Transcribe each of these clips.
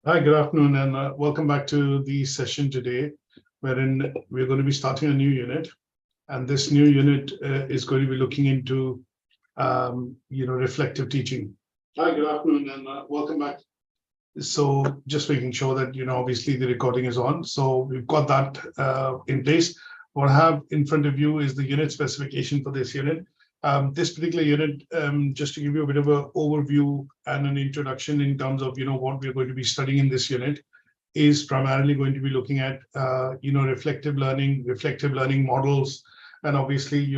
Hi, good afternoon, and welcome back to the session today, wherein we're going to be starting a new unit. And this new unit is going to be looking into, reflective teaching. Hi, good afternoon, and welcome back. So just making sure that, obviously the recording is on. So we've got that in place. What I have in front of you is the unit specification for this unit. This particular unit, just to give you a bit of an overview and an introduction in terms of, what we're going to be studying in this unit, is primarily going to be looking at, reflective learning models, and obviously,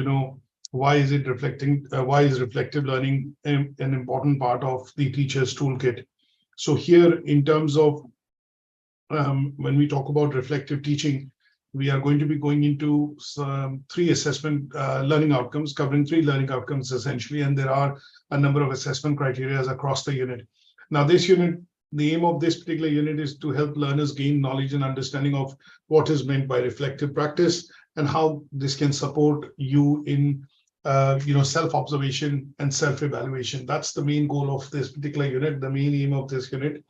why is reflective learning an important part of the teacher's toolkit? So here, in terms of when we talk about reflective teaching, we are going to be going into some three assessment learning outcomes, covering three learning outcomes essentially, and there are a number of assessment criteria across the unit. Now, this unit, the aim of this particular unit is to help learners gain knowledge and understanding of what is meant by reflective practice and how this can support you in self-observation and self-evaluation. That's the main goal of this particular unit, the main aim of this unit.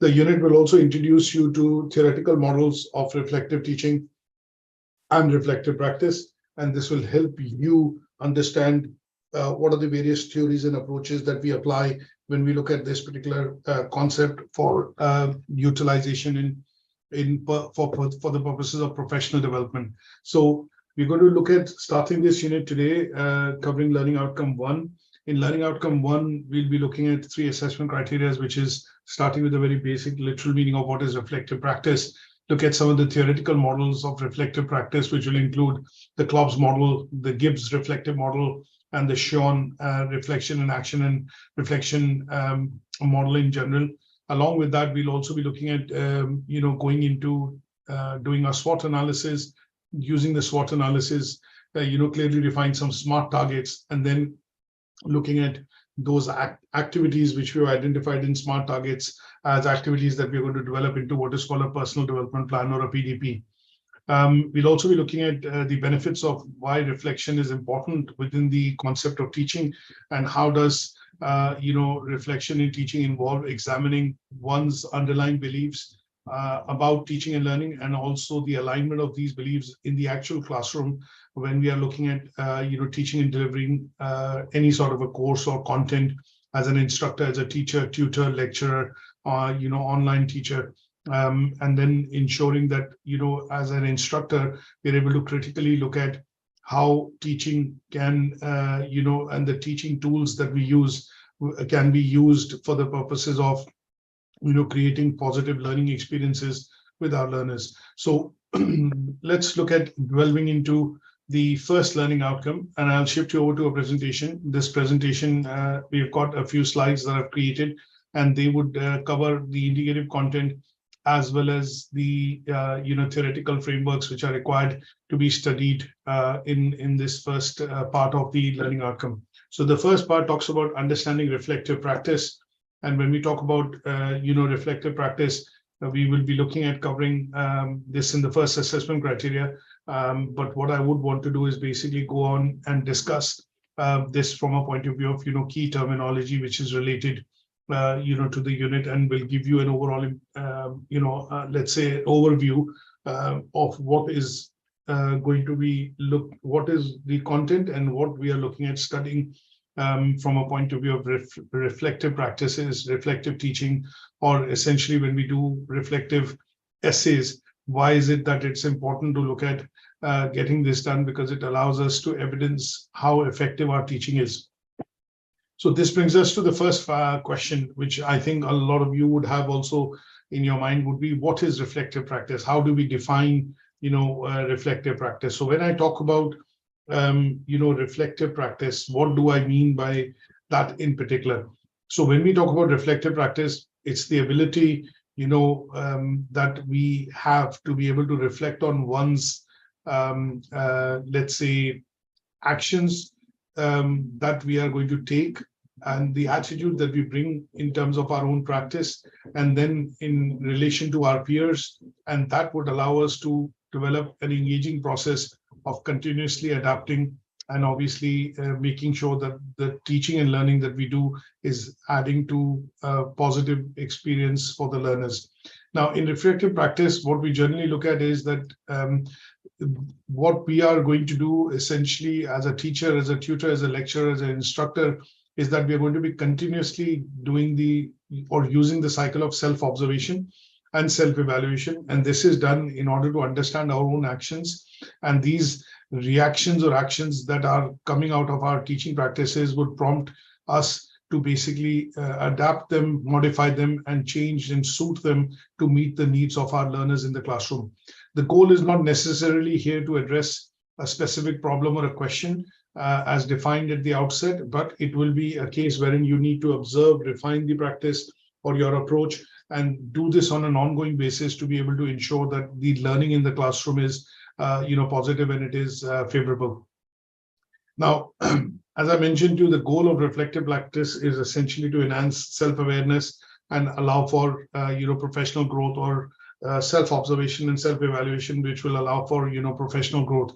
The unit will also introduce you to theoretical models of reflective teaching and reflective practice, and this will help you understand what are the various theories and approaches that we apply when we look at this particular concept for utilization for the purposes of professional development. So we're going to look at starting this unit today, covering learning outcome 1. In learning outcome 1, we'll be looking at three assessment criteria, which is starting with the very basic literal meaning of what is reflective practice. Look at some of the theoretical models of reflective practice, which will include the Klobb's model, the Gibbs reflective model, and the Sean reflection and action and reflection model in general. Along with that, we'll also be looking at, going into doing a SWOT analysis, using the SWOT analysis, clearly define some SMART targets, and then looking at those activities which we have identified in SMART targets as activities that we're going to develop into what is called a personal development plan or a PDP. We'll also be looking at the benefits of why reflection is important within the concept of teaching, and how does reflection in teaching involve examining one's underlying beliefs about teaching and learning, and also the alignment of these beliefs in the actual classroom when we are looking at teaching and delivering any sort of a course or content as an instructor, as a teacher, tutor, lecturer, online teacher, and then ensuring that as an instructor we're able to critically look at how teaching can and the teaching tools that we use can be used for the purposes of creating positive learning experiences with our learners. So let's look at delving into the first learning outcome, and I'll shift you over to a presentation. This presentation, we've got a few slides that I've created, and they would cover the indicative content as well as the theoretical frameworks which are required to be studied in this first part of the learning outcome. So the first part talks about understanding reflective practice. And when we talk about, reflective practice, we will be looking at covering this in the first assessment criteria. But what I would want to do is basically go on and discuss this from a point of view of, key terminology, which is related, to the unit, and will give you an overall, let's say, overview of what is going to be what is the content and what we are looking at studying from a point of view of reflective practices, reflective teaching, or essentially when we do reflective essays, why is it that it's important to look at getting this done? Because it allows us to evidence how effective our teaching is. So this brings us to the first question, which I think a lot of you would have also in your mind, would be, what is reflective practice? How do we define, reflective practice? So when I talk about reflective practice, what do I mean by that in particular? So when we talk about reflective practice, it's the ability, that we have to be able to reflect on one's, let's say, actions that we are going to take, and the attitude that we bring in terms of our own practice, and then in relation to our peers, and that would allow us to develop an engaging process of continuously adapting and obviously making sure that the teaching and learning that we do is adding to a positive experience for the learners. Now, in reflective practice, what we generally look at is that what we are going to do essentially as a teacher, as a tutor, as a lecturer, as an instructor, is that we are going to be continuously doing using the cycle of self-observation and self-evaluation. And this is done in order to understand our own actions, and these reactions or actions that are coming out of our teaching practices would prompt us to basically adapt them, modify them, and change and suit them to meet the needs of our learners in the classroom. The goal is not necessarily here to address a specific problem or a question as defined at the outset, but it will be a case wherein you need to observe, refine the practice or your approach, and do this on an ongoing basis to be able to ensure that the learning in the classroom is positive and it is favorable. Now, as I mentioned to you, the goal of reflective practice is essentially to enhance self-awareness and allow for professional growth, or self-observation and self-evaluation, which will allow for professional growth.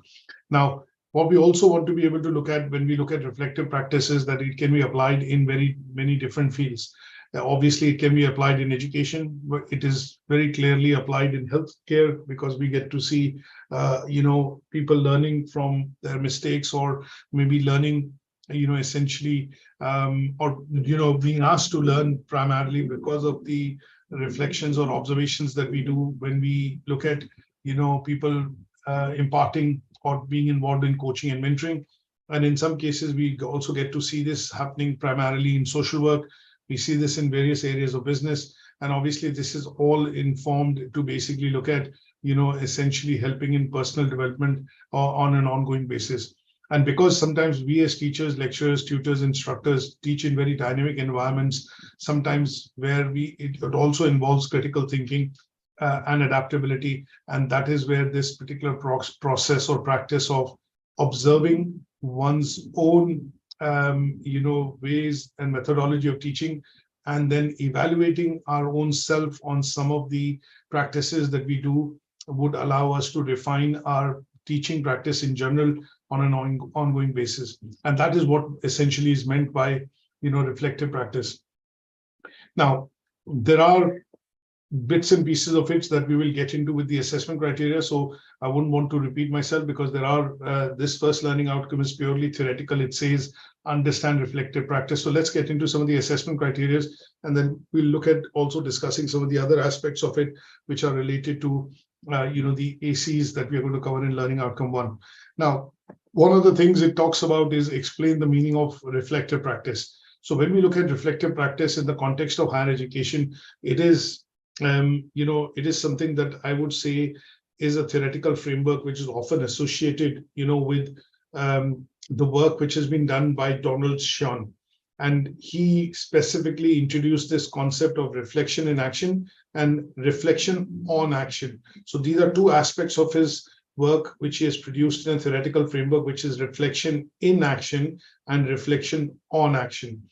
Now, what we also want to be able to look at when we look at reflective practices, that it can be applied in very many different fields. Obviously, it can be applied in education, but it is very clearly applied in healthcare, because we get to see, people learning from their mistakes, or maybe learning, essentially, or being asked to learn primarily because of the reflections or observations that we do when we look at, people imparting or being involved in coaching and mentoring. And in some cases, we also get to see this happening primarily in social work. We see this in various areas of business. And obviously, this is all informed to basically look at, essentially helping in personal development on an ongoing basis. And because sometimes we as teachers, lecturers, tutors, instructors teach in very dynamic environments, sometimes where it also involves critical thinking and adaptability. And that is where this particular process or practice of observing one's own ways and methodology of teaching, and then evaluating our own self on some of the practices that we do, would allow us to refine our teaching practice in general on an ongoing basis. And that is what essentially is meant by reflective practice. Now, there are bits and pieces of it that we will get into with the assessment criteria. So I wouldn't want to repeat myself, because there are this first learning outcome is purely theoretical. It says understand reflective practice. So let's get into some of the assessment criteria, and then we'll look at also discussing some of the other aspects of it, which are related to the ACs that we are going to cover in learning outcome 1. Now, one of the things it talks about is explain the meaning of reflective practice. So when we look at reflective practice in the context of higher education, it is it is something that I would say is a theoretical framework which is often associated, with the work which has been done by Donald Sean. And he specifically introduced this concept of reflection in action and reflection on action. So these are two aspects of his work which he has produced in a theoretical framework, which is reflection in action and reflection on action.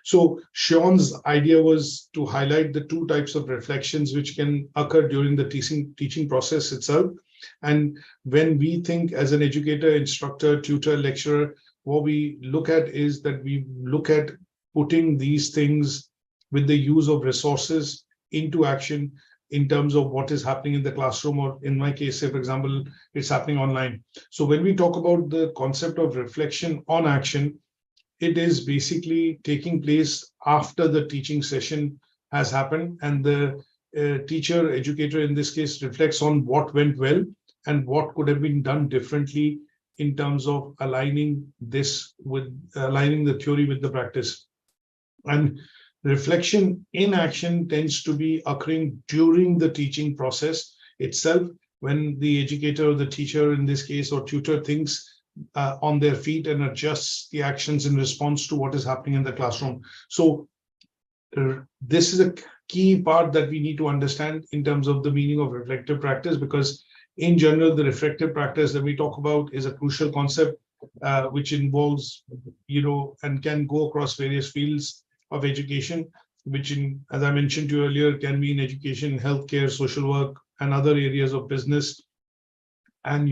So Sean's idea was to highlight the two types of reflections which can occur during the teaching process itself. And when we think as an educator, instructor, tutor, lecturer, what we look at is that we look at putting these things with the use of resources into action in terms of what is happening in the classroom, or in my case, say, for example, it's happening online. So when we talk about the concept of reflection on action, it is basically taking place after the teaching session has happened, and the teacher, educator in this case, reflects on what went well and what could have been done differently in terms of aligning the theory with the practice. And reflection in action tends to be occurring during the teaching process itself, when the educator or the teacher in this case, or tutor, thinks on their feet and adjusts the actions in response to what is happening in the classroom. So this is a key part that we need to understand in terms of the meaning of reflective practice, because in general, the reflective practice that we talk about is a crucial concept which involves, and can go across various fields of education, which, as I mentioned to you earlier, can be in education, healthcare, social work, and other areas of business, and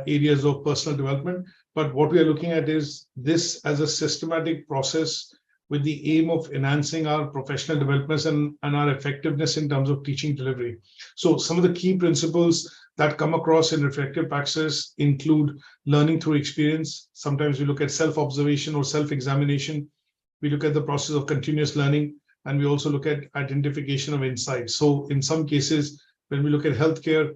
areas of personal development. But what we are looking at is this as a systematic process with the aim of enhancing our professional developments and our effectiveness in terms of teaching delivery. So some of the key principles that come across in reflective practice include learning through experience. Sometimes we look at self-observation or self-examination. We look at the process of continuous learning, and we also look at identification of insights. So in some cases, when we look at healthcare,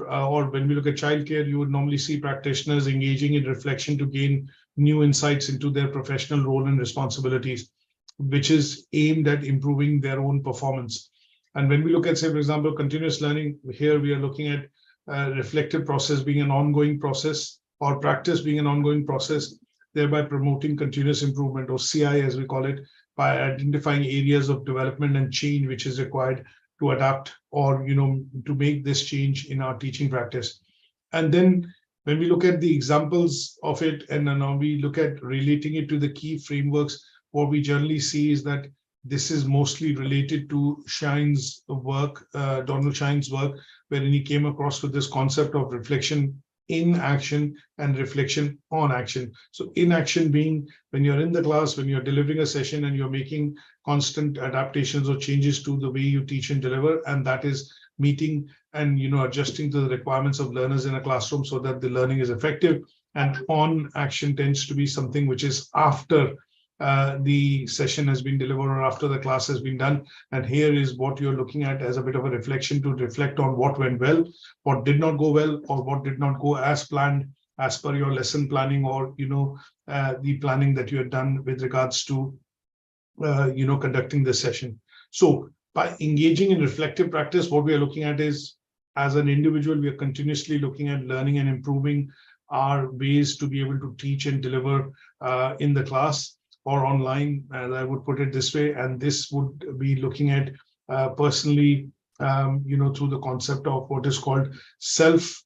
or when we look at childcare, you would normally see practitioners engaging in reflection to gain new insights into their professional role and responsibilities, which is aimed at improving their own performance. And when we look at, say, for example, continuous learning, here we are looking at reflective process being an ongoing process, or practice being an ongoing process, thereby promoting continuous improvement, or CI as we call it, by identifying areas of development and change which is required to adapt or to make this change in our teaching practice. And then when we look at the examples of it, and now we look at relating it to the key frameworks, what we generally see is that this is mostly related to Shine's work, Donald Shine's work, wherein he came across with this concept of reflection in action and reflection on action. So in action being when you're in the class, when you're delivering a session and you're making constant adaptations or changes to the way you teach and deliver, and that is meeting and adjusting to the requirements of learners in a classroom so that the learning is effective. And on action tends to be something which is after the session has been delivered or after the class has been done. And here is what you're looking at as a bit of a reflection to reflect on what went well, what did not go well, or what did not go as planned as per your lesson planning, or the planning that you had done with regards to conducting this session. So by engaging in reflective practice, what we are looking at is, as an individual, we are continuously looking at learning and improving our ways to be able to teach and deliver in the class or online, as I would put it this way. And this would be looking at personally, through the concept of what is called self,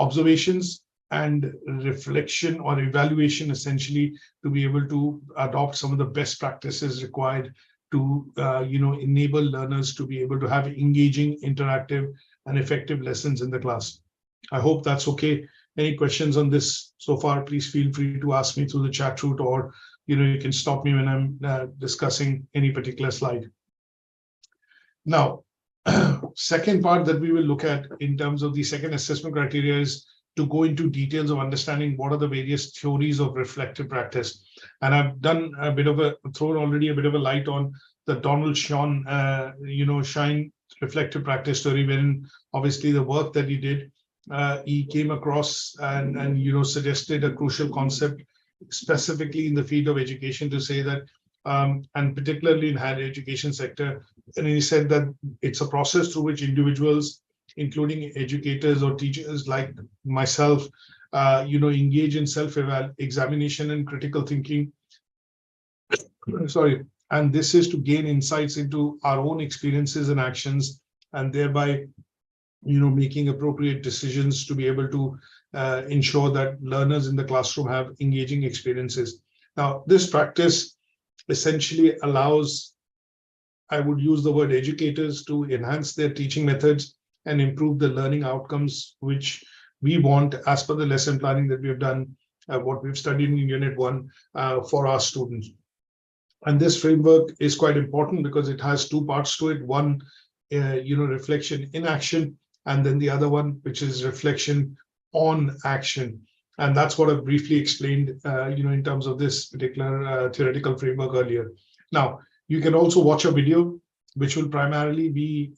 observations and reflection or evaluation, essentially, to be able to adopt some of the best practices required to, enable learners to be able to have engaging, interactive, and effective lessons in the class. I hope that's okay. Any questions on this so far, please feel free to ask me through the chat route, or you can stop me when I'm discussing any particular slide. Now, second part that we will look at in terms of the second assessment criteria is to go into details of understanding what are the various theories of reflective practice. And I've done a bit of thrown already a bit of a light on the Donald Shine reflective practice theory, wherein obviously the work that he did, he came across and suggested a crucial concept specifically in the field of education, to say that and particularly in higher education sector, and he said that it's a process through which individuals, including educators or teachers like myself, engage in self-examination and critical thinking. Sorry, and this is to gain insights into our own experiences and actions, and thereby making appropriate decisions to be able to ensure that learners in the classroom have engaging experiences. Now, this practice essentially allows, I would use the word, educators to enhance their teaching methods and improve the learning outcomes, which we want as per the lesson planning that we have done, what we've studied in Unit 1 for our students. And this framework is quite important because it has two parts to it. One, reflection in action, and then the other one, which is reflection on action. And that's what I've briefly explained, in terms of this particular theoretical framework earlier. Now, you can also watch a video, which will primarily be,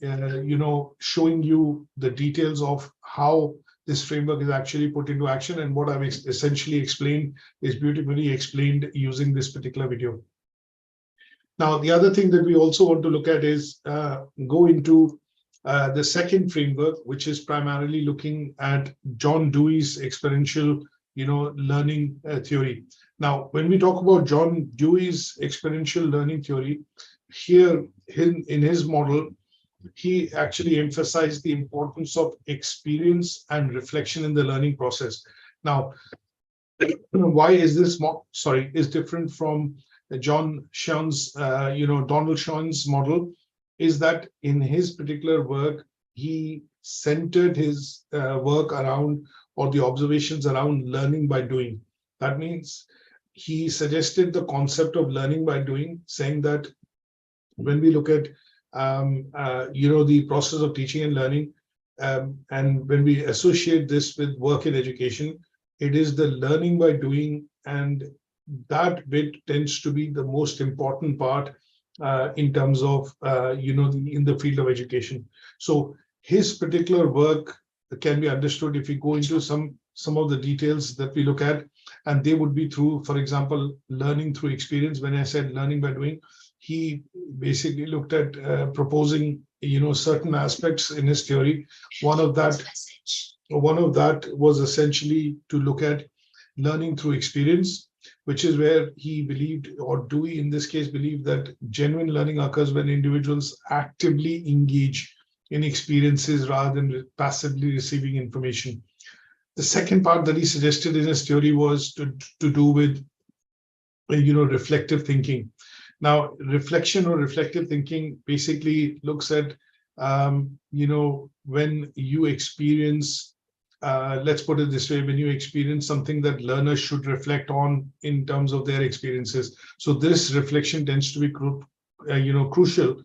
showing you the details of how this framework is actually put into action. And what I've essentially explained is beautifully explained using this particular video. Now, the other thing that we also want to look at is go into the second framework, which is primarily looking at John Dewey's experiential, learning theory. Now, when we talk about John Dewey's experiential learning theory, here in his model, he actually emphasized the importance of experience and reflection in the learning process. Now, why is this is different from John Shine's, Donald Shine's model, is that in his particular work, he centered his work around, or the observations around, learning by doing. That means he suggested the concept of learning by doing, saying that when we look at the process of teaching and learning, and when we associate this with work in education, it is the learning by doing, and that bit tends to be the most important part in terms of in the field of education. So his particular work can be understood if we go into some of the details that we look at, and they would be through, for example, learning through experience. When I said learning by doing, he basically looked at proposing certain aspects in his theory. One of that was essentially to look at learning through experience, which is where he believed, or Dewey in this case believed, that genuine learning occurs when individuals actively engage in experiences rather than passively receiving information. The second part that he suggested in his theory was to do with reflective thinking. Now, reflection or reflective thinking basically looks at when you experience, let's put it this way, when you experience something that learners should reflect on in terms of their experiences. So this reflection tends to be crucial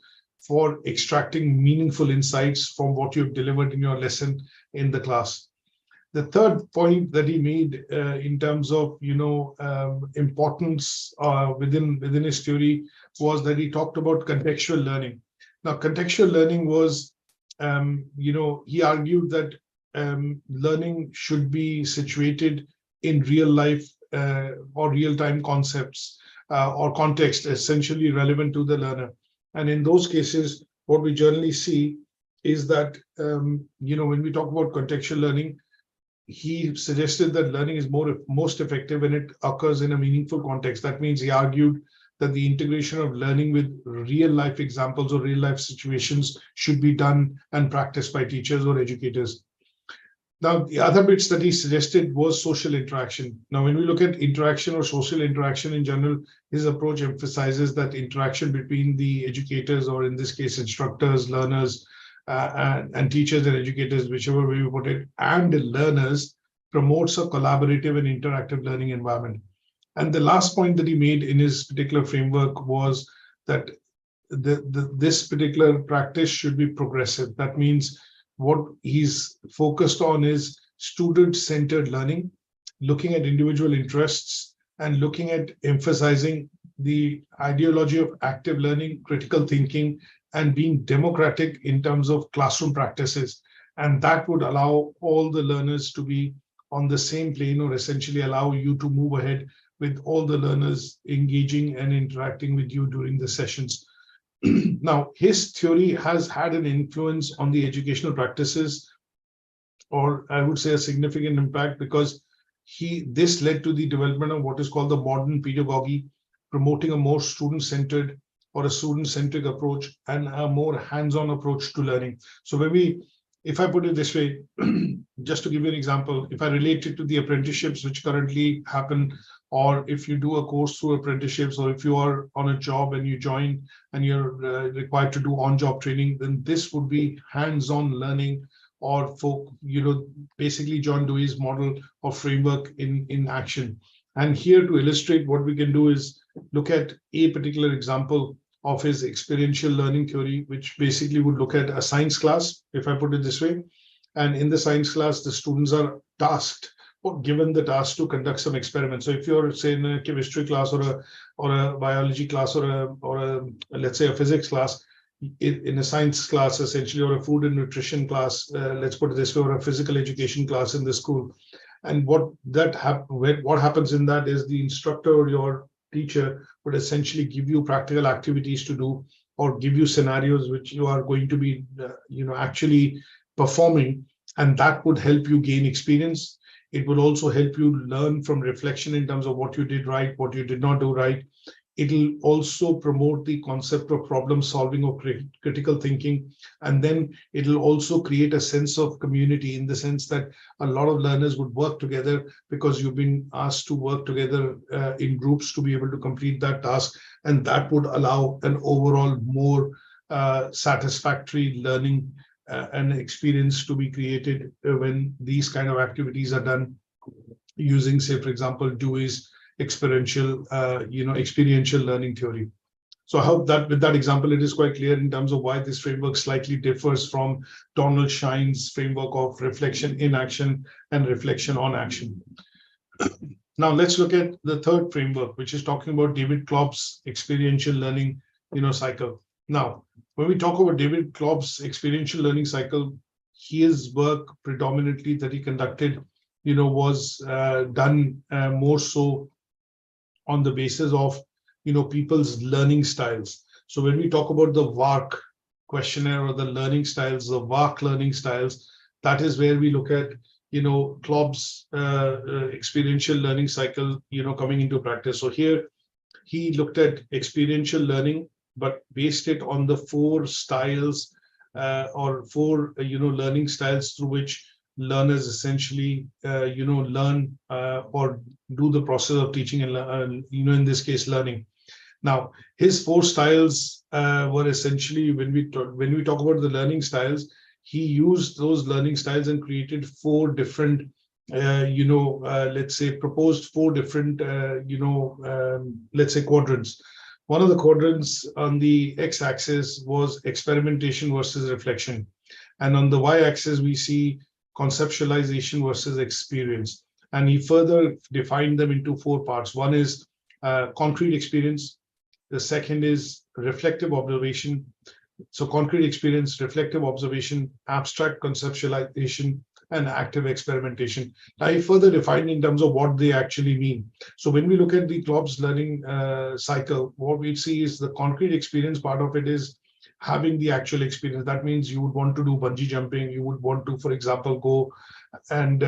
for extracting meaningful insights from what you've delivered in your lesson in the class. The third point that he made in terms of importance within his theory was that he talked about contextual learning. Now, contextual learning was, he argued that learning should be situated in real life or real-time concepts or context, essentially relevant to the learner. And in those cases, what we generally see is that when we talk about contextual learning, he suggested that learning is most effective when it occurs in a meaningful context. That means he argued that the integration of learning with real life examples or real life situations should be done and practiced by teachers or educators. Now, the other bits that he suggested was social interaction. Now, when we look at interaction or social interaction in general, his approach emphasizes that interaction between the educators, or in this case, instructors, learners, and teachers and educators, whichever way we put it, and learners, promotes a collaborative and interactive learning environment. And the last point that he made in his particular framework was that this particular practice should be progressive. That means what he's focused on is student-centered learning, looking at individual interests, and looking at emphasizing the ideology of active learning, critical thinking, and being democratic in terms of classroom practices. And that would allow all the learners to be on the same plane, or essentially allow you to move ahead with all the learners engaging and interacting with you during the sessions. Now, his theory has had an influence on the educational practices, or I would say a significant impact, because this led to the development of what is called the modern pedagogy, promoting a more student-centered or a student-centric approach and a more hands-on approach to learning. So if I put it this way, just to give you an example, if I relate it to the apprenticeships which currently happen, or if you do a course through apprenticeships, or if you are on a job and you join and you're required to do on-job training, then this would be hands-on learning, or basically John Dewey's model or framework in action. And here, to illustrate what we can do, is look at a particular example of his experiential learning theory, which basically would look at a science class, if I put it this way. And in the science class, the students are tasked or given the task to conduct some experiments. So if you're, say, in a chemistry class or a biology class or a let's say a physics class, in a science class essentially, or a food and nutrition class, let's put it this way, or a physical education class in the school. And what happens in that is the instructor or your teacher would essentially give you practical activities to do, or give you scenarios which you are going to be actually performing, and that would help you gain experience. It will also help you learn from reflection in terms of what you did right, what you did not do right. It'll also promote the concept of problem solving or critical thinking. And then it'll also create a sense of community, in the sense that a lot of learners would work together because you've been asked to work together in groups to be able to complete that task. And that would allow an overall more satisfactory learning an experience to be created when these kind of activities are done using, say, for example, Dewey's experiential learning theory. So I hope that with that example, it is quite clear in terms of why this framework slightly differs from Donald Shine's framework of reflection in action and reflection on action. Now let's look at the third framework, which is talking about David Klopp's experiential learning, cycle. Now, when we talk about David Klopp's experiential learning cycle, his work predominantly that he conducted, was done more so on the basis of, people's learning styles. So when we talk about the VARC questionnaire or the learning styles, the VARC learning styles, that is where we look at, Klopp's experiential learning cycle, coming into practice. So here he looked at experiential learning, but based it on the four styles or four, learning styles through which learners essentially, learn or do the process of teaching and, in this case, learning. Now, his four styles were essentially, when we talk about the learning styles, he used those learning styles and created four different, let's say, proposed four different, let's say, quadrants. One of the quadrants on the x-axis was experimentation versus reflection. And on the y-axis, we see conceptualization versus experience. And he further defined them into four parts. One is concrete experience. The second is reflective observation. So concrete experience, reflective observation, abstract conceptualization, and active experimentation. Now, he further defined in terms of what they actually mean. So when we look at the Klopp's learning cycle, what we see is the concrete experience part of it is having the actual experience. That means you would want to do bungee jumping. You would want to, for example, go and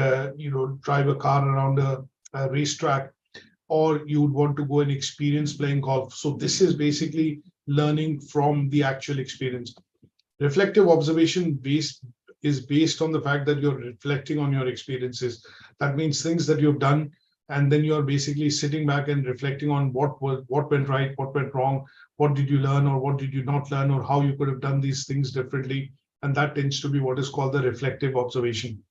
drive a car around a racetrack, or you would want to go and experience playing golf. So this is basically learning from the actual experience. Reflective observation is based on the fact that you're reflecting on your experiences. That means things that you've done, and then you're basically sitting back and reflecting on what went right, what went wrong, what did you learn or what did you not learn, or how you could have done these things differently. And that tends to be what is called the reflective observation.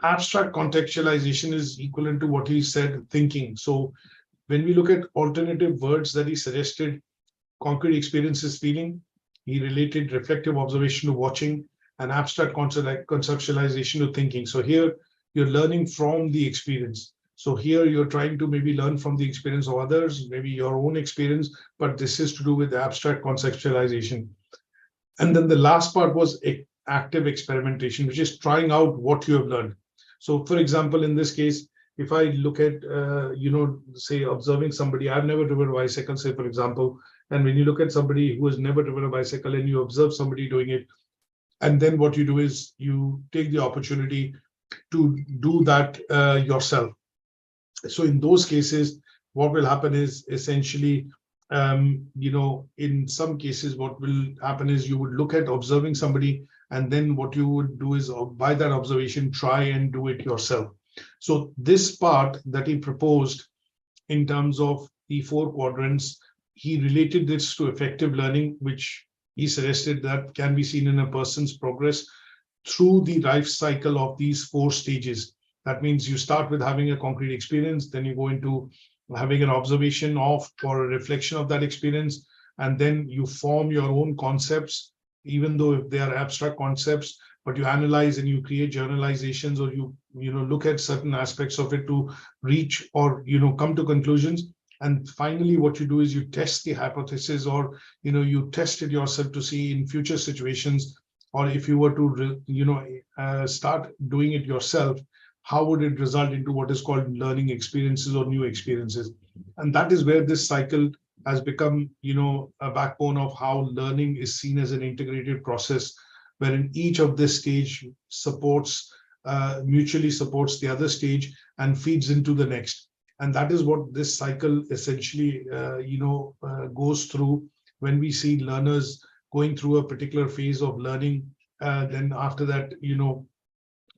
Abstract contextualization is equivalent to what he said, thinking. So when we look at alternative words that he suggested, concrete experience is feeling. He related reflective observation to watching, and abstract conceptualization to thinking. So here you're learning from the experience. So here you're trying to maybe learn from the experience of others, maybe your own experience, but this is to do with abstract conceptualization. And then the last part was active experimentation, which is trying out what you have learned. So for example, in this case, if I look at, say, observing somebody, I've never driven a bicycle, say, for example, and when you look at somebody who has never driven a bicycle and you observe somebody doing it, and then what you do is you take the opportunity to do that yourself. So in those cases, what will happen is essentially, in some cases, what will happen is you would look at observing somebody, and then what you would do is by that observation, try and do it yourself. So this part that he proposed in terms of the four quadrants, he related this to effective learning, which he suggested that can be seen in a person's progress through the life cycle of these four stages. That means you start with having a concrete experience, then you go into having an observation of or a reflection of that experience, and then you form your own concepts, even though if they are abstract concepts, but you analyze and you create generalizations, or you look at certain aspects of it to reach or come to conclusions. And finally, what you do is you test the hypothesis, or you test it yourself to see in future situations, or if you were to start doing it yourself, how would it result into what is called learning experiences or new experiences. And that is where this cycle has become a backbone of how learning is seen as an integrated process, wherein each of this stage mutually supports the other stage and feeds into the next. And that is what this cycle essentially goes through when we see learners going through a particular phase of learning. Then after that,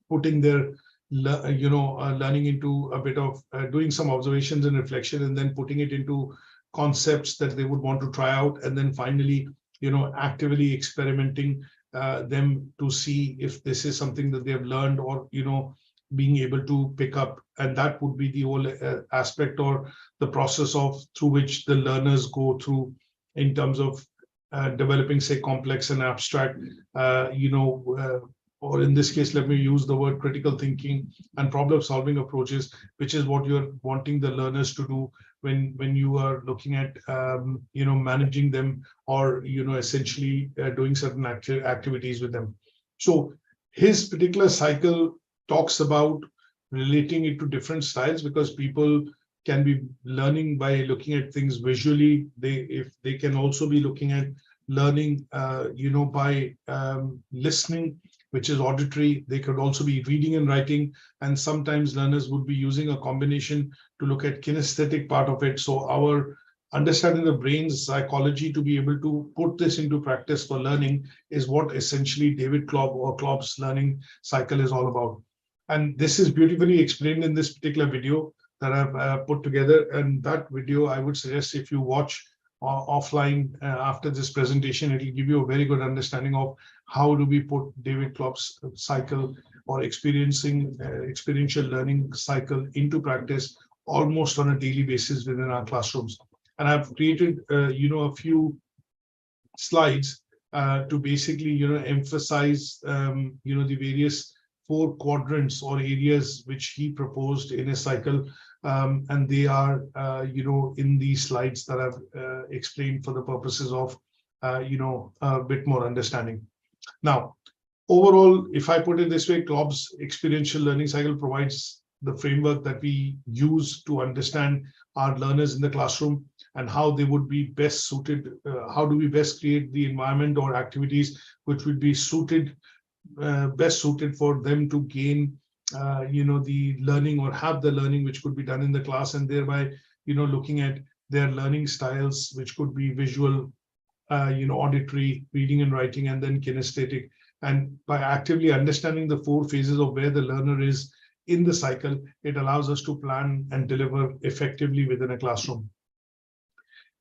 putting their learning into a bit of doing some observations and reflection, and then putting it into concepts that they would want to try out, and then finally actively experimenting them to see if this is something that they have learned or, being able to pick up. And that would be the whole aspect or the process of through which the learners go through in terms of developing, say, complex and abstract, or in this case, let me use the word critical thinking and problem solving approaches, which is what you're wanting the learners to do when you are looking at, managing them or, essentially doing certain activities with them. So his particular cycle talks about relating it to different styles, because people can be learning by looking at things visually. If they can also be looking at learning, by listening, which is auditory. They could also be reading and writing, and sometimes learners would be using a combination to look at kinesthetic part of it. So our understanding the brain's psychology to be able to put this into practice for learning is what essentially David Klopp's learning cycle is all about. And this is beautifully explained in this particular video that I've put together. And that video, I would suggest if you watch offline after this presentation, it will give you a very good understanding of how do we put David Klopp's cycle or experiential learning cycle into practice almost on a daily basis within our classrooms. And I've created, a few slides to basically, emphasize, the various 4 quadrants or areas which he proposed in his cycle. And they are, in these slides that I've explained for the purposes of, a bit more understanding. Now, overall, if I put it this way, Klopp's experiential learning cycle provides the framework that we use to understand our learners in the classroom and how they would be best suited. How do we best create the environment or activities which would be best suited for them to gain the learning or have the learning which could be done in the class, and thereby, looking at their learning styles, which could be visual, auditory, reading and writing, and then kinesthetic. And by actively understanding the 4 phases of where the learner is in the cycle, it allows us to plan and deliver effectively within a classroom.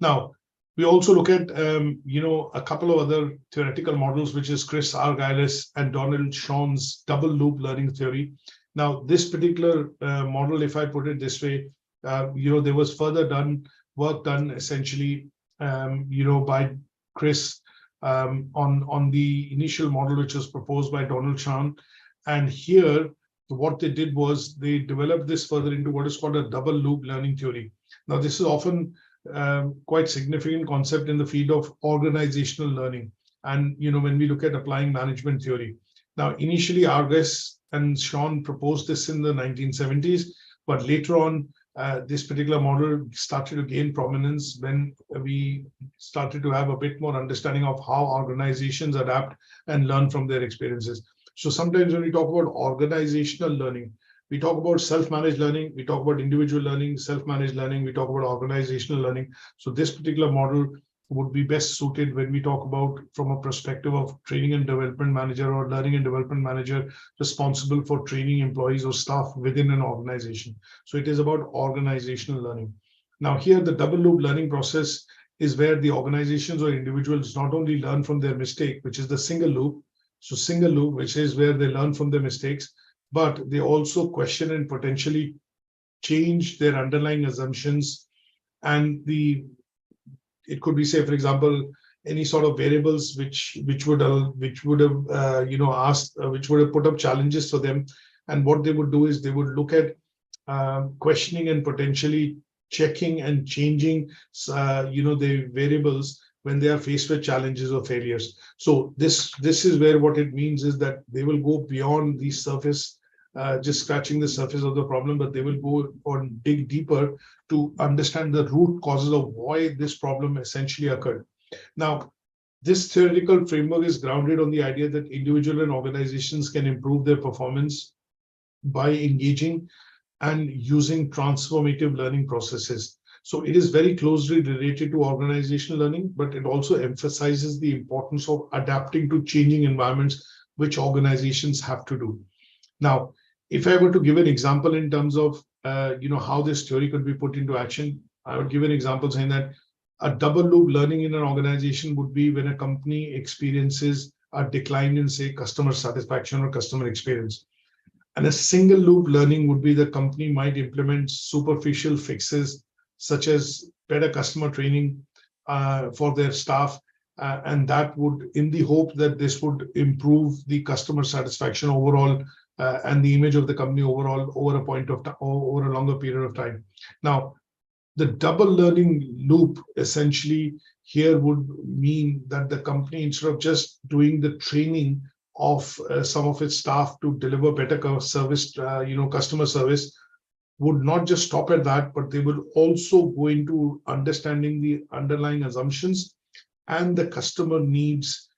Now, we also look at, a couple of other theoretical models, which is Chris Argyles and Donald Shawn's double loop learning theory. Now, this particular model, if I put it this way, there was further work done essentially, by Chris on the initial model, which was proposed by Donald Shawn. And here, what they did was they developed this further into what is called a double loop learning theory. Now, this is often quite significant concept in the field of organizational learning. And, when we look at applying management theory. Now, initially, Argyles and Shawn proposed this in the 1970s, but later on, this particular model started to gain prominence when we started to have a bit more understanding of how organizations adapt and learn from their experiences. So sometimes when we talk about organizational learning, we talk about self-managed learning, we talk about individual learning, self-managed learning, we talk about organizational learning. So this particular model would be best suited when we talk about from a perspective of training and development manager or learning and development manager responsible for training employees or staff within an organization. So it is about organizational learning. Now here, the double loop learning process is where the organizations or individuals not only learn from their mistake, which is the single loop. So single loop, which is where they learn from their mistakes, but they also question and potentially change their underlying assumptions. And it could be, say, for example, any sort of variables which would have put up challenges for them. And what they would do is they would look at questioning and potentially checking and changing, the variables when they are faced with challenges or failures. So this is where what it means is that they will go beyond the surface, just scratching the surface of the problem, but they will go and dig deeper to understand the root causes of why this problem essentially occurred. Now, this theoretical framework is grounded on the idea that individuals and organizations can improve their performance by engaging and using transformative learning processes. So it is very closely related to organizational learning, but it also emphasizes the importance of adapting to changing environments, which organizations have to do. Now, if I were to give an example in terms of how this theory could be put into action, I would give an example saying that a double loop learning in an organization would be when a company experiences a decline in, say, customer satisfaction or customer experience. And a single loop learning would be the company might implement superficial fixes such as better customer training for their staff. And that would, in the hope that this would improve the customer satisfaction overall and the image of the company overall over a point of time, over a longer period of time. Now, the double learning loop essentially here would mean that the company, instead of just doing the training of some of its staff to deliver better service, customer service, would not just stop at that, but they will also go into understanding the underlying assumptions and the customer needs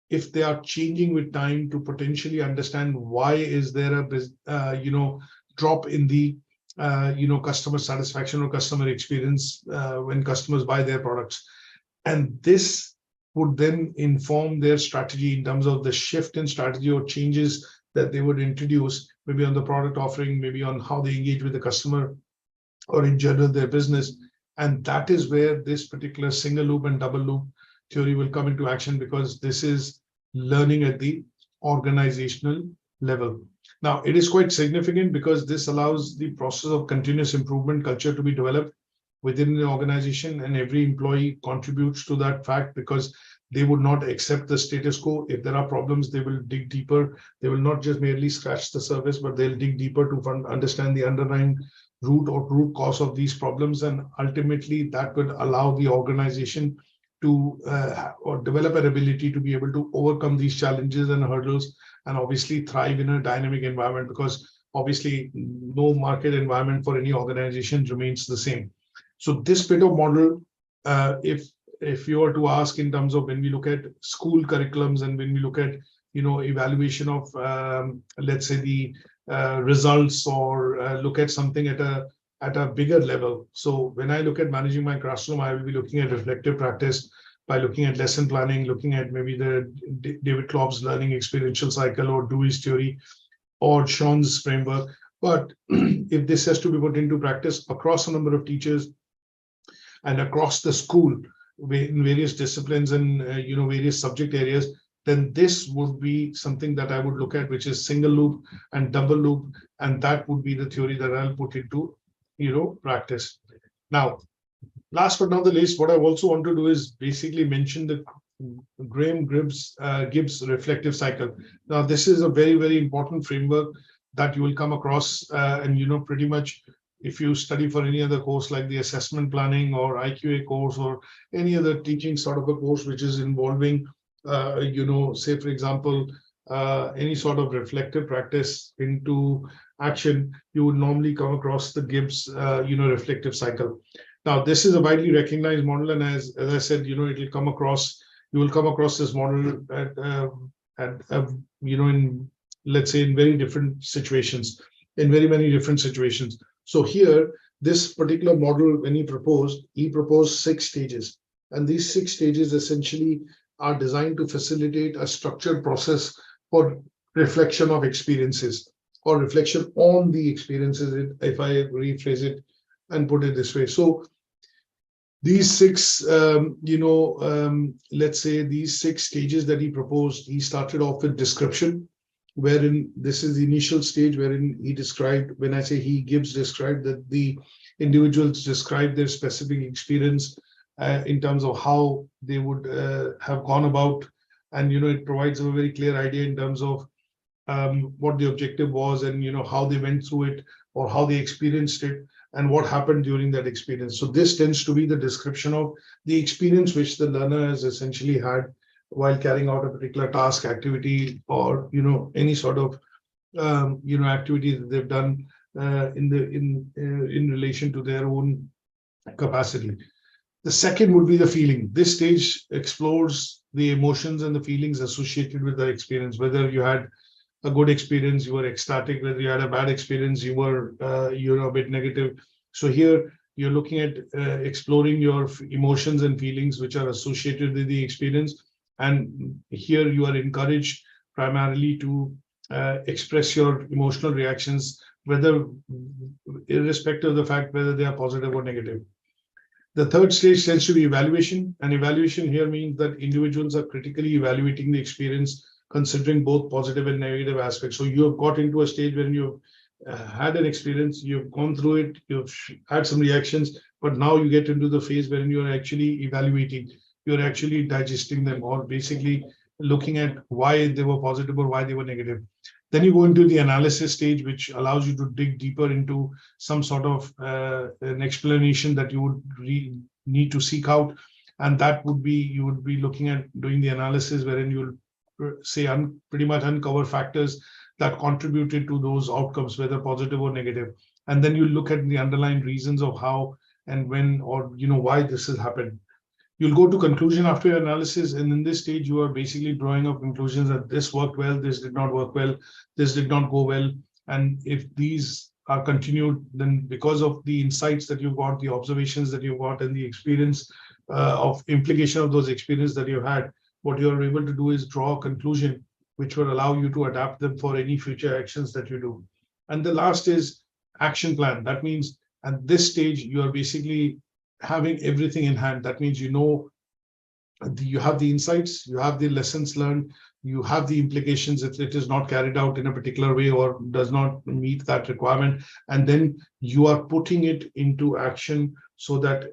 if they are changing with time, to potentially understand why is there a drop in the customer satisfaction or customer experience when customers buy their products. And this would then inform their strategy in terms of the shift in strategy or changes that they would introduce, maybe on the product offering, maybe on how they engage with the customer, or in general their business. And that is where this particular single loop and double loop theory will come into action, because this is learning at the organizational level. Now, it is quite significant because this allows the process of continuous improvement culture to be developed within the organization, and every employee contributes to that fact, because they would not accept the status quo. If there are problems, they will dig deeper. They will not just merely scratch the surface, but they'll dig deeper to understand the underlying root cause of these problems. And ultimately, that would allow the organization to or develop an ability to be able to overcome these challenges and hurdles, and obviously thrive in a dynamic environment, because obviously no market environment for any organization remains the same. So this bit of model, if you were to ask in terms of when we look at school curriculums and when we look at evaluation of let's say the results, or look at something at a bigger level. So when I look at managing my classroom, I will be looking at reflective practice by looking at lesson planning, looking at maybe the David Klopp's learning experiential cycle, or Dewey's theory, or Sean's framework. But if this has to be put into practice across a number of teachers and across the school in various disciplines and various subject areas, then this would be something that I would look at, which is single loop and double loop, and that would be the theory that I'll put into practice. Now, last but not the least, what I also want to do is basically mention the Graham Gibbs reflective cycle. Now, this is a very, very important framework that you will come across, and pretty much if you study for any other course like the assessment planning or IQA course, or any other teaching sort of a course which is involving, say for example, any sort of reflective practice into action, you would normally come across the Gibbs, reflective cycle. Now, this is a widely recognized model, and as I said, you will come across this model in, let's say, in very different situations, in very many different situations. So here, this particular model, when he proposed 6 stages, and these 6 stages essentially are designed to facilitate a structured process for reflection of experiences, or reflection on the experiences, if I rephrase it and put it this way. So these 6, let's say these 6 stages that he proposed, he started off with description, wherein this is the initial stage wherein he described, when I say he, Gibbs described that the individuals describe their specific experience in terms of how they would have gone about, and it provides a very clear idea in terms of what the objective was, and how they went through it, or how they experienced it, and what happened during that experience. So this tends to be the description of the experience which the learner has essentially had while carrying out a particular task, activity, or any sort of activity that they've done in relation to their own capacity. The second would be the feeling. This stage explores the emotions and the feelings associated with the experience. Whether you had a good experience, you were ecstatic. Whether you had a bad experience, you were a bit negative. So here you're looking at exploring your emotions and feelings which are associated with the experience. And here you are encouraged primarily to express your emotional reactions, whether irrespective of the fact whether they are positive or negative. The third stage tends to be evaluation, and evaluation here means that individuals are critically evaluating the experience considering both positive and negative aspects. So you have got into a stage when you've had an experience, you've gone through it, you've had some reactions, but now you get into the phase wherein you're actually evaluating, you're actually digesting them, or basically looking at why they were positive or why they were negative. Then you go into the analysis stage, which allows you to dig deeper into some sort of an explanation that you would need to seek out. And that would be, you would be looking at doing the analysis wherein you'll say pretty much uncover factors that contributed to those outcomes, whether positive or negative. And then you look at the underlying reasons of how and when, or why this has happened. You'll go to conclusion after your analysis, and in this stage, you are basically drawing up conclusions that this worked well, this did not work well, this did not go well. And if these are continued, then because of the insights that you've got, the observations that you've got, and the experience of implication of those experiences that you've had, what you're able to do is draw a conclusion which will allow you to adapt them for any future actions that you do. And the last is action plan. That means at this stage, you are basically having everything in hand. That means you have the insights, you have the lessons learned, you have the implications if it is not carried out in a particular way or does not meet that requirement. And then you are putting it into action so that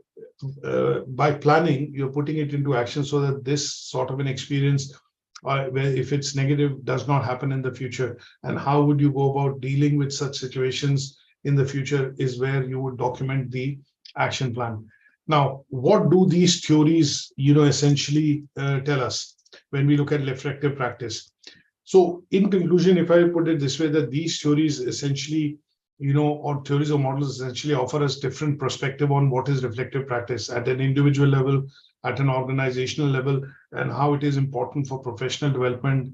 by planning, you're putting it into action so that this sort of an experience, where if it's negative, does not happen in the future. And how would you go about dealing with such situations in the future is where you would document the action plan. Now, what do these theories, essentially tell us when we look at reflective practice? So in conclusion, if I put it this way, that these theories essentially, or theories or models essentially offer us different perspective on what is reflective practice at an individual level, at an organizational level, and how it is important for professional development,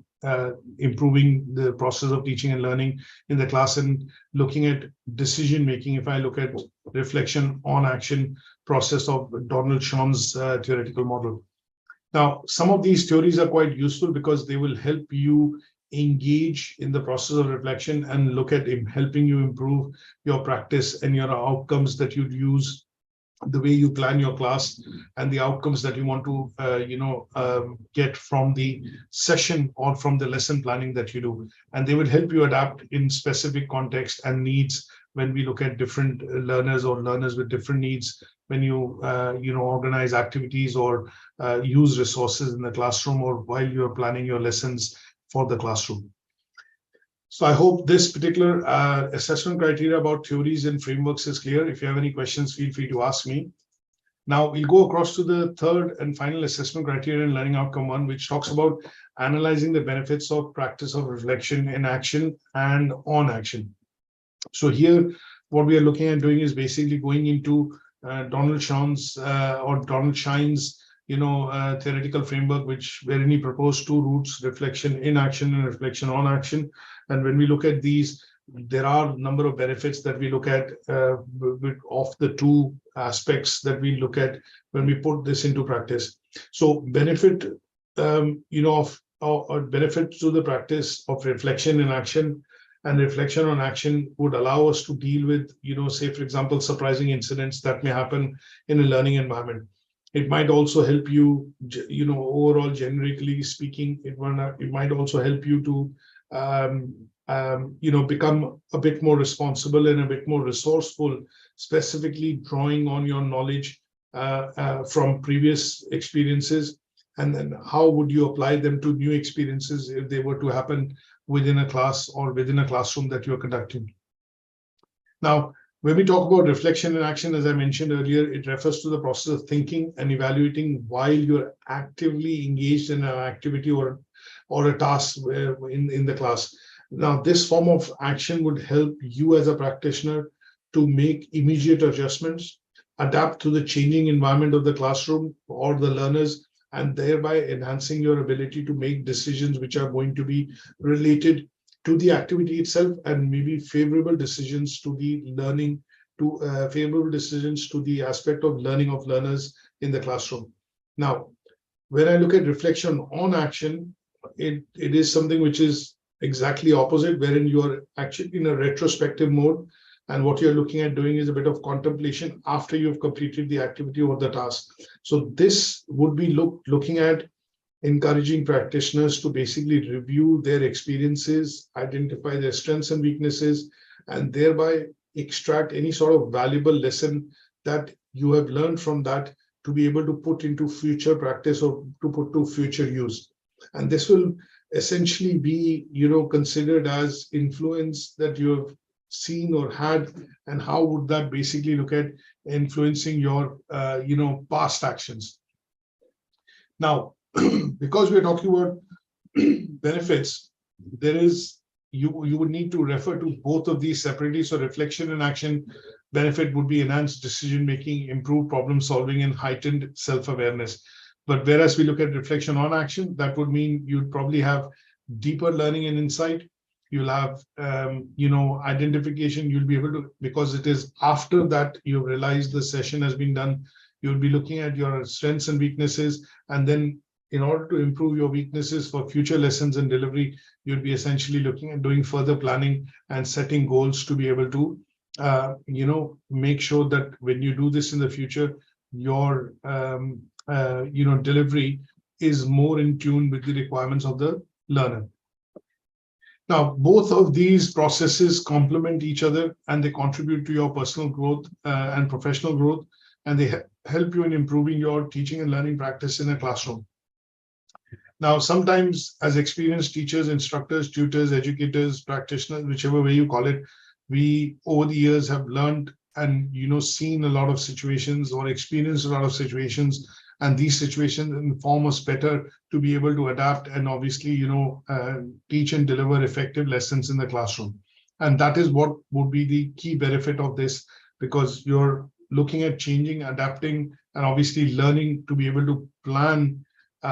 improving the process of teaching and learning in the class, and looking at decision making. If I look at reflection on action process of Donald Shawn's theoretical model. Now, some of these theories are quite useful because they will help you engage in the process of reflection and look at helping you improve your practice and your outcomes that you'd use, the way you plan your class, and the outcomes that you want to get from the session or from the lesson planning that you do. And they will help you adapt in specific context and needs when we look at different learners or learners with different needs, when you organize activities or use resources in the classroom, or while you're planning your lessons for the classroom. So I hope this particular assessment criteria about theories and frameworks is clear. If you have any questions, feel free to ask me. Now we'll go across to the third and final assessment criteria in learning outcome 1, which talks about analyzing the benefits of practice of reflection in action and on action. So here, what we are looking at doing is basically going into Donald Shawn's or Donald Shine's theoretical framework, wherein he proposed 2 routes: reflection in action and reflection on action. And when we look at these, there are a number of benefits that we look at of the 2 aspects that we look at when we put this into practice. So benefit, benefit to the practice of reflection in action and reflection on action would allow us to deal with, say, for example, surprising incidents that may happen in a learning environment. It might also help you, overall, generically speaking, it might also help you to, become a bit more responsible and a bit more resourceful, specifically drawing on your knowledge from previous experiences. And then how would you apply them to new experiences if they were to happen within a class or within a classroom that you're conducting? Now, when we talk about reflection in action, as I mentioned earlier, it refers to the process of thinking and evaluating while you're actively engaged in an activity or a task in the class. Now, this form of action would help you as a practitioner to make immediate adjustments, adapt to the changing environment of the classroom or the learners, and thereby enhancing your ability to make decisions which are going to be related to the activity itself, and maybe favorable decisions to the learning, favorable decisions to the aspect of learning of learners in the classroom. Now, when I look at reflection on action, it is something which is exactly opposite, wherein you are actually in a retrospective mode, and what you're looking at doing is a bit of contemplation after you've completed the activity or the task. So this would be looking at encouraging practitioners to basically review their experiences, identify their strengths and weaknesses, and thereby extract any sort of valuable lesson that you have learned from that to be able to put into future practice or to put to future use. And this will essentially be, considered as influence that you have seen or had, and how would that basically look at influencing your, past actions. Now, because we're talking about benefits, you would need to refer to both of these separately. So reflection and action benefit would be enhanced decision making, improved problem solving, and heightened self-awareness. But whereas we look at reflection on action, that would mean you'd probably have deeper learning and insight. You'll have, identification. You'll be able to, because it is after that you've realized the session has been done, you'll be looking at your strengths and weaknesses. And then in order to improve your weaknesses for future lessons and delivery, you'll be essentially looking at doing further planning and setting goals to be able to, make sure that when you do this in the future, your, delivery is more in tune with the requirements of the learner. Now, both of these processes complement each other, and they contribute to your personal growth and professional growth, and they help you in improving your teaching and learning practice in a classroom. Now, sometimes as experienced teachers, instructors, tutors, educators, practitioners, whichever way you call it, we over the years have learned and seen a lot of situations or experienced a lot of situations, and these situations inform us better to be able to adapt and obviously teach and deliver effective lessons in the classroom. And that is what would be the key benefit of this, because you're looking at changing, adapting, and obviously learning to be able to plan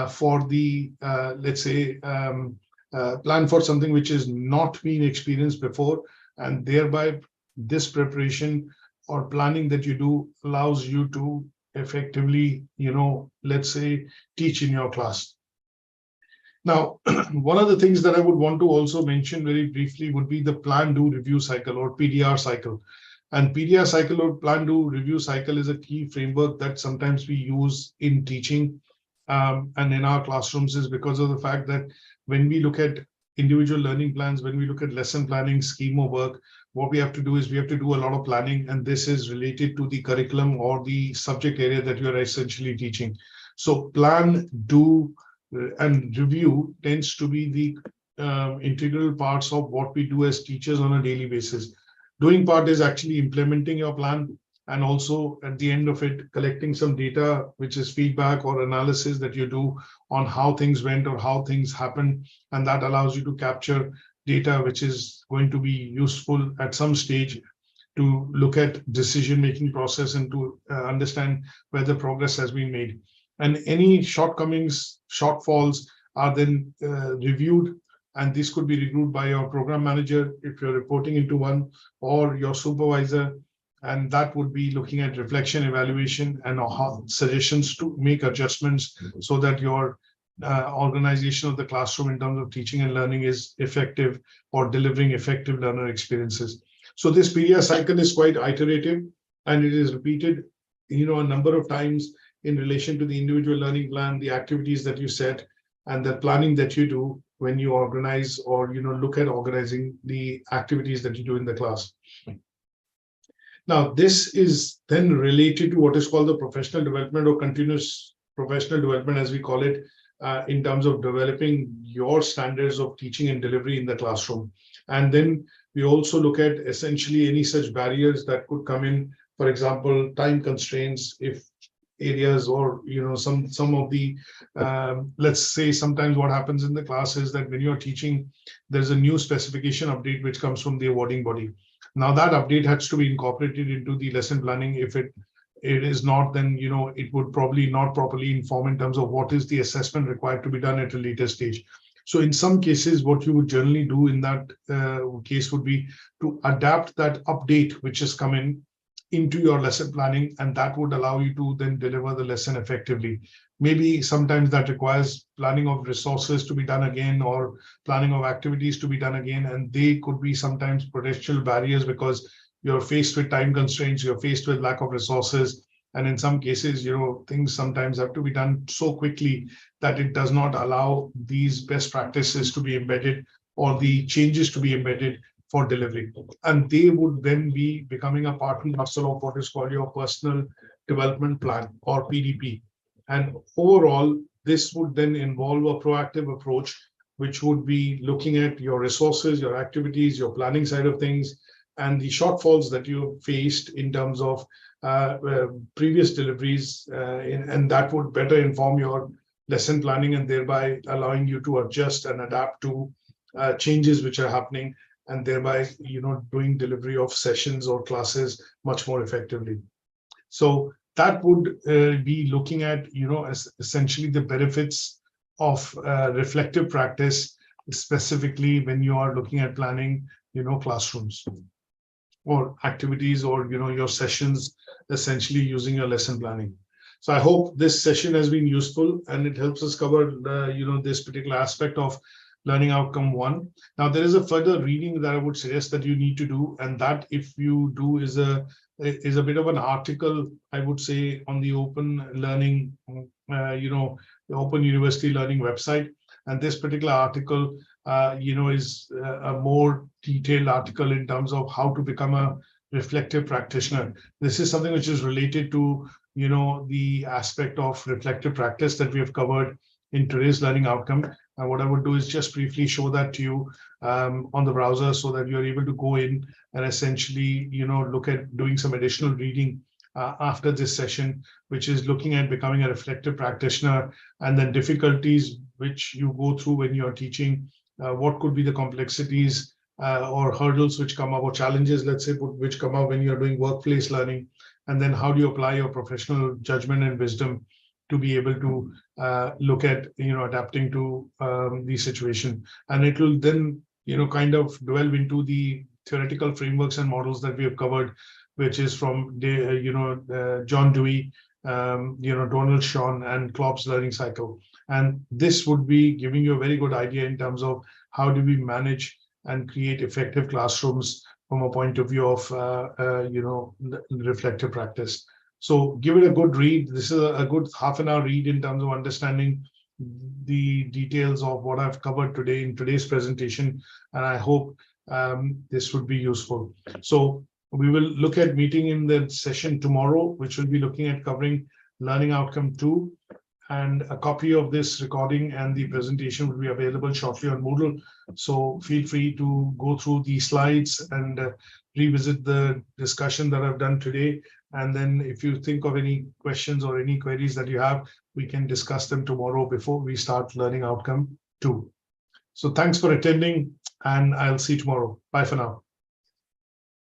for the let's say plan for something which is not been experienced before, and thereby this preparation or planning that you do allows you to effectively, let's say, teach in your class. Now, one of the things that I would want to also mention very briefly would be the plan, do, review cycle, or PDR cycle. And PDR cycle or plan, do, review cycle is a key framework that sometimes we use in teaching and in our classrooms, is because of the fact that when we look at individual learning plans, when we look at lesson planning, scheme of work, what we have to do is we have to do a lot of planning, and this is related to the curriculum or the subject area that you are essentially teaching. So plan, do, and review tends to be the integral parts of what we do as teachers on a daily basis. Doing part is actually implementing your plan, and also at the end of it, collecting some data, which is feedback or analysis that you do on how things went or how things happened. And that allows you to capture data, which is going to be useful at some stage to look at decision-making process and to understand whether progress has been made. And any shortcomings, shortfalls are then reviewed, and this could be reviewed by your program manager if you're reporting into one, or your supervisor. And that would be looking at reflection, evaluation, and suggestions to make adjustments so that your organization of the classroom in terms of teaching and learning is effective or delivering effective learner experiences. So this PDR cycle is quite iterative, and it is repeated, a number of times in relation to the individual learning plan, the activities that you set, and the planning that you do when you organize or look at organizing the activities that you do in the class. Now, this is then related to what is called the professional development or continuous professional development, as we call it, in terms of developing your standards of teaching and delivery in the classroom. And then we also look at essentially any such barriers that could come in, for example, time constraints, if areas or some of the let's say sometimes what happens in the class is that when you're teaching, there's a new specification update which comes from the awarding body. Now that update has to be incorporated into the lesson planning. If it is not, then it would probably not properly inform in terms of what is the assessment required to be done at a later stage. So in some cases, what you would generally do in that case would be to adapt that update which has come in into your lesson planning, and that would allow you to then deliver the lesson effectively. Maybe sometimes that requires planning of resources to be done again, or planning of activities to be done again, and they could be sometimes potential barriers because you're faced with time constraints, you're faced with lack of resources, And in some cases, things sometimes have to be done so quickly that it does not allow these best practices to be embedded or the changes to be embedded for delivery. And they would then be becoming a part and parcel of what is called your personal development plan, or PDP. And overall, this would then involve a proactive approach, which would be looking at your resources, your activities, your planning side of things, and the shortfalls that you faced in terms of previous deliveries, and that would better inform your lesson planning and thereby allowing you to adjust and adapt to changes which are happening, and thereby doing delivery of sessions or classes much more effectively. So that would be looking at essentially the benefits of reflective practice, specifically when you are looking at planning classrooms or activities or your sessions, essentially using your lesson planning. So I hope this session has been useful and it helps us cover this particular aspect of learning outcome 1. Now there is a further reading that I would suggest that you need to do, and that if you do is a bit of an article, I would say, on the Open Learning, the Open University Learning website. And this particular article, is a more detailed article in terms of how to become a reflective practitioner. This is something which is related to, the aspect of reflective practice that we have covered in today's learning outcome. And what I would do is just briefly show that to you on the browser so that you're able to go in and essentially, look at doing some additional reading after this session, which is looking at becoming a reflective practitioner and the difficulties which you go through when you're teaching, what could be the complexities or hurdles which come up, or challenges, let's say, which come up when you're doing workplace learning, and then how do you apply your professional judgment and wisdom to be able to look at adapting to the situation. And it will then kind of delve into the theoretical frameworks and models that we have covered, which is from John Dewey, Donald Shawn, and Klopp's learning cycle. And this would be giving you a very good idea in terms of how do we manage and create effective classrooms from a point of view of reflective practice. So give it a good read. This is a good half-an-hour read in terms of understanding the details of what I've covered today in today's presentation, and I hope this would be useful. So we will look at meeting in the session tomorrow, which will be looking at covering learning outcome 2, and a copy of this recording and the presentation will be available shortly on Moodle. So feel free to go through the slides and revisit the discussion that I've done today. And then if you think of any questions or any queries that you have, we can discuss them tomorrow before we start learning outcome 2. So thanks for attending, and I'll see you tomorrow. Bye for now.